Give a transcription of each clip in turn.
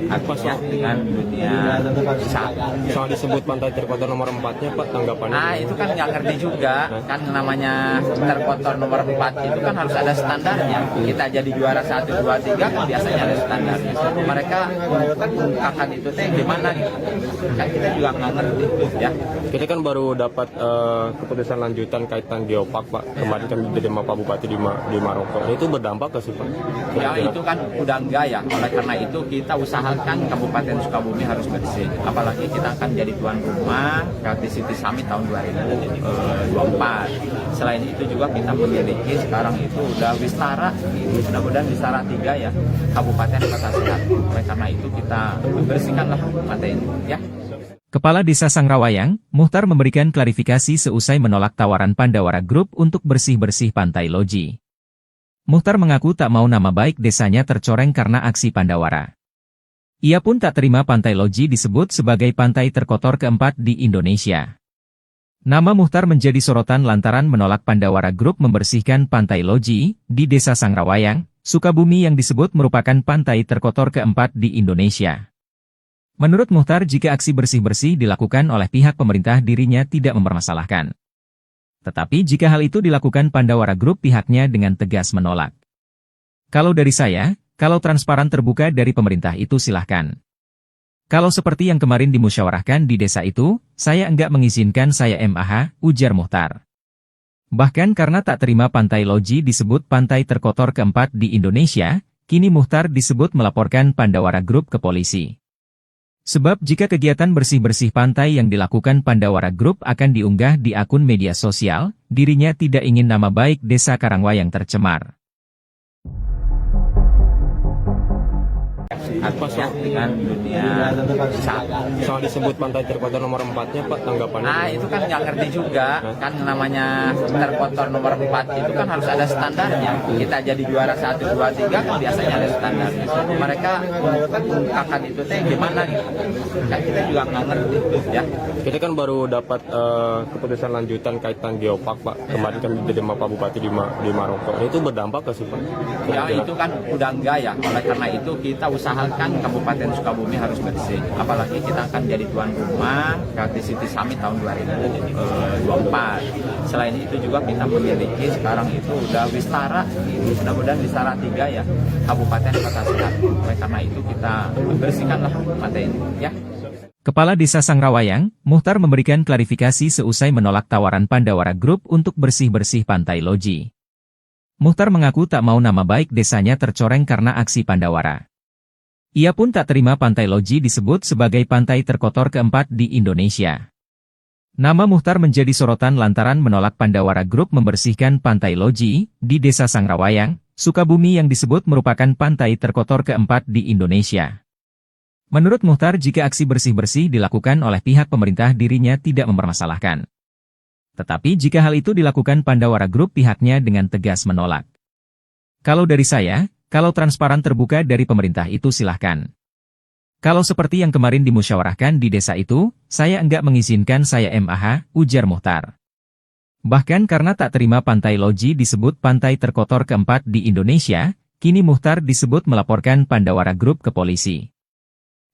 artinya dengan dunia usaha. Soal disebut pantai terkotor nomor 4-nya Pak, tanggapannya? Nah itu kan nggak ngerti juga, kan namanya terkotor nomor 4 itu kan harus ada standarnya. Kita jadi juara 1, 2, 3 kan biasanya ada standarnya. Mereka mengungkapkan itu teh gimana gitu, kan kita juga nggak ngerti ya. Kita kan baru dapat keputusan lanjutan kaitan geopark Pak, kemarin kan diterima Pak Bupati di Maroko. Itu berdampak ke sih Pak? Ya itu kan udah enggak ya, oleh karena itu kita usahakan Kabupaten Sukabumi harus bersih. Apalagi kita akan jadi tuan rumah Creative City Summit tahun 2024. Selain itu juga kita memiliki sekarang itu udah Wistara, mudah-mudahan Wistara 3 ya, Kabupaten Kota Sehat. Oleh karena itu kita bersihkanlah pantai ini ya. Kepala Desa Sangrawayang, Muhtar memberikan klarifikasi seusai menolak tawaran Pandawara Group untuk bersih-bersih Pantai Loji. Muhtar mengaku tak mau nama baik desanya tercoreng karena aksi Pandawara. Ia pun tak terima Pantai Loji disebut sebagai pantai terkotor keempat di Indonesia. Nama Muhtar menjadi sorotan lantaran menolak Pandawara Group membersihkan Pantai Loji di Desa Sangrawayang, Sukabumi yang disebut merupakan pantai terkotor keempat di Indonesia. Menurut Muhtar, jika aksi bersih-bersih dilakukan oleh pihak pemerintah dirinya tidak mempermasalahkan. Tetapi jika hal itu dilakukan Pandawara Group pihaknya dengan tegas menolak. Kalau dari saya, kalau transparan terbuka dari pemerintah itu silahkan. Kalau seperti yang kemarin dimusyawarahkan di desa itu, saya enggak mengizinkan saya MAH, ujar Muhtar. Bahkan karena tak terima Pantai Loji disebut pantai terkotor keempat di Indonesia, kini Muhtar disebut melaporkan Pandawara Group ke polisi. Sebab jika kegiatan bersih-bersih pantai yang dilakukan Pandawara Group akan diunggah di akun media sosial, dirinya tidak ingin nama baik Desa Karangwayang tercemar. Artinya dengan dunia usaha. Soal disebut pantai terkotor nomor 4-nya Pak, tanggapannya? Nah itu kan nggak ngerti juga, kan namanya terkotor nomor 4 itu kan harus ada standarnya. Kita jadi juara 1, 2, 3 kan biasanya ada standarnya. Mereka mengungkapkan itu teh gimana gitu, kan kita juga nggak ngerti ya. Kita kan baru dapat keputusan lanjutan kaitan geopark Pak, kemarin kan diterima Pak Bupati di Maroko. Itu berdampak ke sih Pak? Ya itu kan udah enggak ya, oleh karena itu kita usahakan Kabupaten Sukabumi harus bersih. Apalagi kita akan jadi tuan rumah Creative City Summit tahun 2024. Selain itu juga kita memiliki sekarang itu udah Wistara, mudah-mudahan Wistara 3 ya, Kabupaten Kota Sehat. Oleh karena itu kita bersihkanlah pantai ini ya. Kepala Desa Sangrawayang, Muhtar memberikan klarifikasi seusai menolak tawaran Pandawara Group untuk bersih-bersih Pantai Loji. Muhtar mengaku tak mau nama baik desanya tercoreng karena aksi Pandawara. Ia pun tak terima Pantai Loji disebut sebagai pantai terkotor keempat di Indonesia. Nama Muhtar menjadi sorotan lantaran menolak Pandawara Group membersihkan Pantai Loji di Desa Sangrawayang, Sukabumi yang disebut merupakan pantai terkotor keempat di Indonesia. Menurut Muhtar, jika aksi bersih-bersih dilakukan oleh pihak pemerintah dirinya tidak mempermasalahkan. Tetapi jika hal itu dilakukan Pandawara Group pihaknya dengan tegas menolak. Kalau dari saya, kalau transparan terbuka dari pemerintah itu silahkan. Kalau seperti yang kemarin dimusyawarahkan di desa itu, saya enggak mengizinkan saya MAH, ujar Muhtar. Bahkan karena tak terima Pantai Loji disebut pantai terkotor keempat di Indonesia, kini Muhtar disebut melaporkan Pandawara Group ke polisi.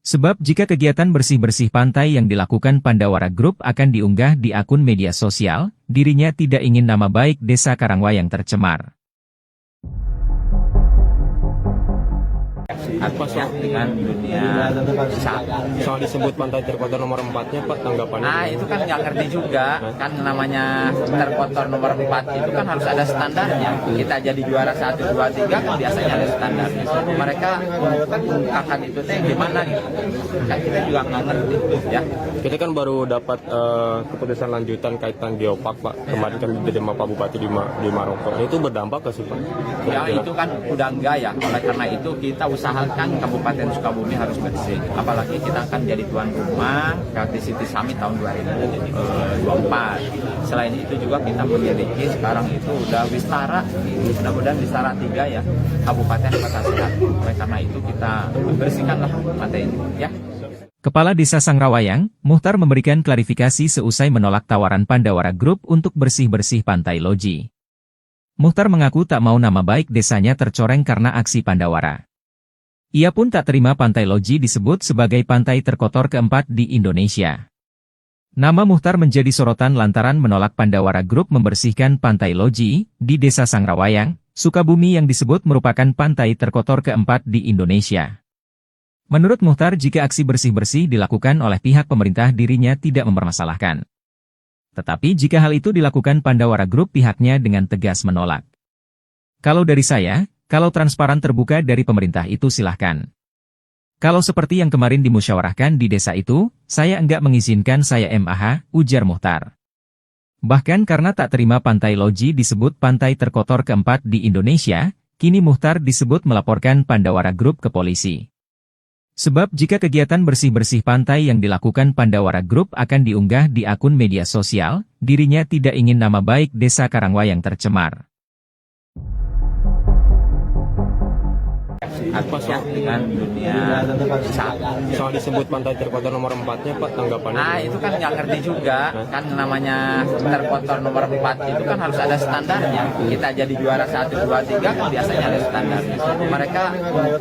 Sebab jika kegiatan bersih-bersih pantai yang dilakukan Pandawara Group akan diunggah di akun media sosial, dirinya tidak ingin nama baik Desa Karangwayang tercemar. Artinya dengan dunia usaha. Soal disebut pantai terkotor nomor 4-nya Pak, tanggapannya? Nah itu kan nggak ngerti juga, kan namanya terkotor nomor 4 itu kan harus ada standarnya. Kita jadi juara 1, 2, 3 kan biasanya ada standarnya. Mereka mengungkapkan itu teh gimana gitu, kan kita juga nggak ngerti ya. Kita kan baru dapat keputusan lanjutan kaitan geopark Pak, kemarin kan diterima Pak Bupati di Maroko. Itu berdampak ke sih Pak? Ya itu kan udah enggak ya, oleh karena itu kita usahakan Kabupaten Sukabumi harus bersih. Apalagi kita akan jadi tuan rumah Creative City Summit tahun 2024. Selain itu juga kita memiliki sekarang itu udah Wistara, mudah-mudahan Wistara 3 ya, Kabupaten Kota Sehat. Oleh karena itu kita bersihkanlah pantai ini ya. Kepala Desa Sangrawayang, Muhtar memberikan klarifikasi seusai menolak tawaran Pandawara Group untuk bersih-bersih Pantai Loji. Muhtar mengaku tak mau nama baik desanya tercoreng karena aksi Pandawara. Ia pun tak terima Pantai Loji disebut sebagai pantai terkotor keempat di Indonesia. Nama Muchtar menjadi sorotan lantaran menolak Pandawara Group membersihkan Pantai Loji di Desa Sangrawayang, Sukabumi yang disebut merupakan pantai terkotor keempat di Indonesia. Menurut Muchtar, jika aksi bersih-bersih dilakukan oleh pihak pemerintah, dirinya tidak mempermasalahkan. Tetapi jika hal itu dilakukan Pandawara Group, pihaknya dengan tegas menolak. Kalau dari saya, kalau transparan terbuka dari pemerintah itu silahkan. Kalau seperti yang kemarin dimusyawarahkan di desa itu, saya enggak mengizinkan saya MAH, ujar Muchtar. Bahkan karena tak terima Pantai Loji disebut pantai terkotor keempat di Indonesia, kini Muchtar disebut melaporkan Pandawara Group ke polisi. Sebab jika kegiatan bersih-bersih pantai yang dilakukan Pandawara Group akan diunggah di akun media sosial, dirinya tidak ingin nama baik Desa Karangwayang tercemar. Artinya dengan dunia wisata. Soal disebut pantai terkotor nomor 4-nya Pak, tanggapannya? Nah itu kan nggak ngerti juga, kan namanya terkotor nomor 4 itu kan harus ada standarnya. Kita jadi juara 1, 2, 3 kan biasanya ada standarnya. Mereka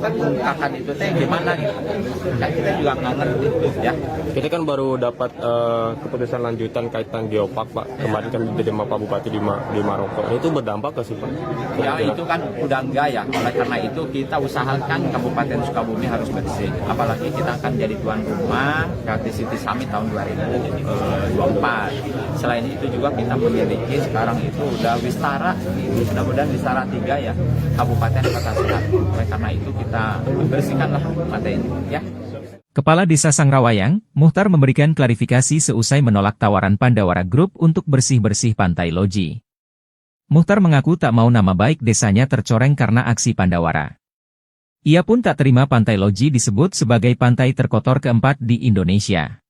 mengungkapkan itu teh gimana gitu. Kan kita juga nggak ngerti ya. Kita kan baru dapat keputusan lanjutan kaitan geopark Pak. Kemarin kan diterima Pak Bupati di Maroko. Itu berdampak ke sih Pak? Ya itu kan udah enggak ya. Oleh karena itu kita usahakan Kabupaten Sukabumi harus bersih. Apalagi kita akan jadi tuan rumah Creative City Summit tahun 2024. Selain itu juga kita memiliki sekarang itu udah Wistara, mudah-mudahan Wistara 3 ya, Kabupaten Kota Sehat. Oleh karena itu kita bersihkanlah pantai ini ya. Kepala Desa Sangrawayang, Muchtar memberikan klarifikasi seusai menolak tawaran Pandawara Group untuk bersih-bersih Pantai Loji. Muchtar mengaku tak mau nama baik desanya tercoreng karena aksi Pandawara. Ia pun tak terima Pantai Loji disebut sebagai pantai terkotor keempat di Indonesia.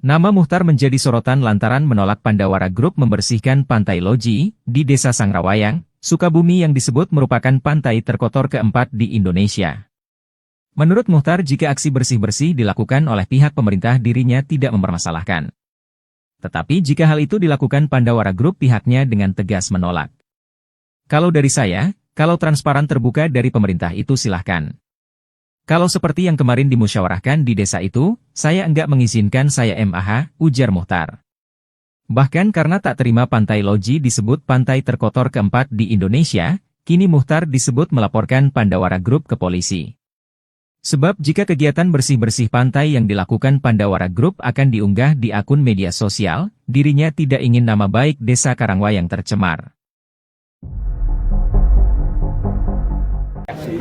Nama Muchtar menjadi sorotan lantaran menolak Pandawara Group membersihkan Pantai Loji di Desa Sangrawayang, Sukabumi yang disebut merupakan pantai terkotor keempat di Indonesia. Menurut Muchtar, jika aksi bersih-bersih dilakukan oleh pihak pemerintah, dirinya tidak mempermasalahkan. Tetapi jika hal itu dilakukan Pandawara Group, pihaknya dengan tegas menolak. Kalau dari saya, kalau transparan terbuka dari pemerintah itu silahkan. Kalau seperti yang kemarin dimusyawarahkan di desa itu, saya enggak mengizinkan saya MAH, ujar Muchtar. Bahkan karena tak terima Pantai Loji disebut pantai terkotor keempat di Indonesia, kini Muchtar disebut melaporkan Pandawara Group ke polisi. Sebab jika kegiatan bersih-bersih pantai yang dilakukan Pandawara Group akan diunggah di akun media sosial, dirinya tidak ingin nama baik Desa Karangwayang tercemar.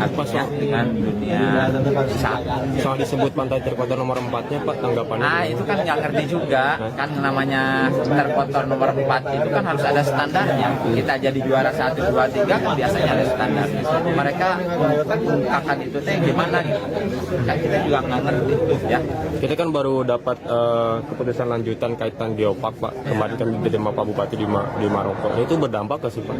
Artinya dengan dunia wisata. Soal disebut pantai terkotor nomor 4-nya Pak, tanggapannya? Nah itu kan nggak ngerti juga, kan namanya terkotor nomor 4 itu kan harus ada standarnya. Kita jadi juara 1, 2, 3 kan biasanya ada standarnya. Mereka mengungkapkan itu teh gimana gitu. Kan kita juga nggak ngerti ya. Kita kan baru dapat keputusan lanjutan kaitan geopark Pak. Kemarin kan diterima Pak Bupati di Maroko. Itu berdampak ke sih Pak?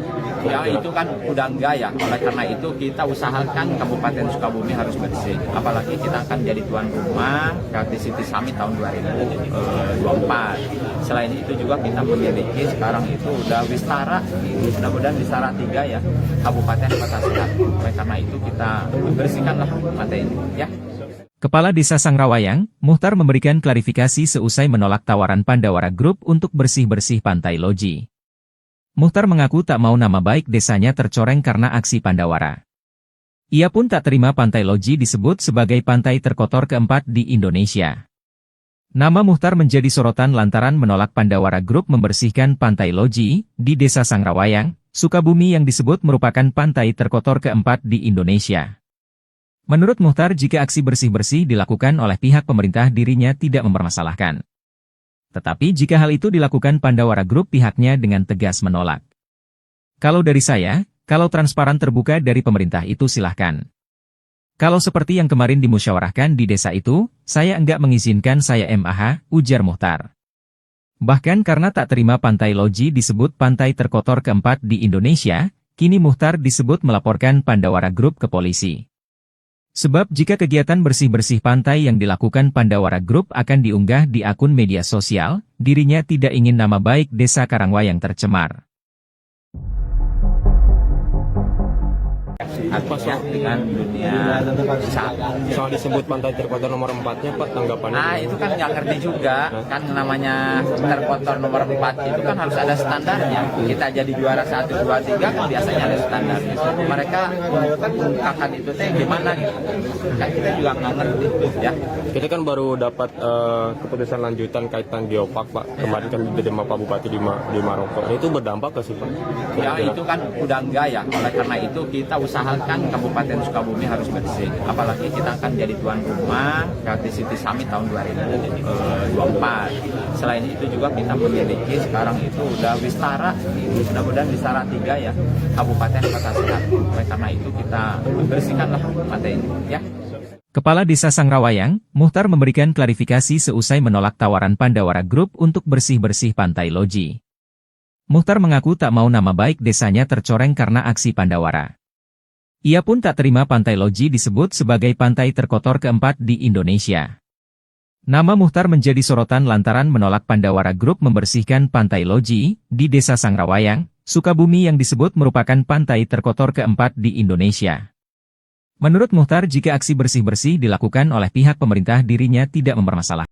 Ya itu kan udah enggak ya. Oleh karena itu kita usahakan Kabupaten Sukabumi harus bersih. Apalagi kita akan jadi tuan rumah Creative City Summit tahun 2024. Selain itu juga kita memiliki sekarang itu udah Wistara, mudah-mudahan Wistara 3 ya, Kabupaten Kota Sehat. Oleh karena itu kita bersihkanlah pantai ini ya. Kepala Desa Sangrawayang, Muchtar memberikan klarifikasi seusai menolak tawaran Pandawara Group untuk bersih-bersih Pantai Loji. Muchtar mengaku tak mau nama baik desanya tercoreng karena aksi Pandawara. Ia pun tak terima Pantai Loji disebut sebagai pantai terkotor keempat di Indonesia. Nama Muchtar menjadi sorotan lantaran menolak Pandawara Group membersihkan Pantai Loji di Desa Sangrawayang, Sukabumi yang disebut merupakan pantai terkotor keempat di Indonesia. Menurut Muchtar, jika aksi bersih-bersih dilakukan oleh pihak pemerintah, dirinya tidak mempermasalahkan. Tetapi jika hal itu dilakukan Pandawara Group, pihaknya dengan tegas menolak. Kalau dari saya, kalau transparan terbuka dari pemerintah itu silahkan. Kalau seperti yang kemarin dimusyawarahkan di desa itu, saya enggak mengizinkan saya MAH, ujar Muchtar. Bahkan karena tak terima Pantai Loji disebut pantai terkotor keempat di Indonesia, kini Muchtar disebut melaporkan Pandawara Group ke polisi. Sebab jika kegiatan bersih-bersih pantai yang dilakukan Pandawara Group akan diunggah di akun media sosial, dirinya tidak ingin nama baik Desa Karangwayang tercemar. artinya dengan dunia usaha. Soal disebut pantai terkotor nomor 4-nya Pak, tanggapannya? Nah itu kan nggak ngerti juga, kan namanya terkotor nomor 4 itu kan harus ada standarnya. Kita jadi juara 1, 2, 3 kan biasanya ada standarnya. Mereka mengungkapkan itu teh gimana gitu. Kan kita juga nggak ngerti ya. Kita kan baru dapat keputusan lanjutan kaitan geopark Pak. Kemarin kan diterima Pak Bupati di Maroko. Itu berdampak ke sih Pak? Ya itu kan udah enggak ya. Oleh karena itu kita usahakan Kabupaten Sukabumi harus bersih. Apalagi kita akan jadi tuan rumah Creative City Summit tahun 2024. Selain itu juga kita memiliki sekarang itu udah Wistara. Mudah-mudahan Wistara 3 ya. Kabupaten Kota Sehat. Oleh karena itu kita bersihkanlah pantai ini ya. Kepala Desa Sangrawayang, Muhtar memberikan klarifikasi seusai menolak tawaran Pandawara Group untuk bersih-bersih Pantai Loji. Muhtar mengaku tak mau nama baik desanya tercoreng karena aksi Pandawara. Ia pun tak terima Pantai Loji disebut sebagai pantai terkotor keempat di Indonesia. Nama Muhtar menjadi sorotan lantaran menolak Pandawara Group membersihkan Pantai Loji di Desa Sangrawayang, Sukabumi yang disebut merupakan pantai terkotor keempat di Indonesia. Menurut Muhtar, jika aksi bersih-bersih dilakukan oleh pihak pemerintah, dirinya tidak mempermasalahkan.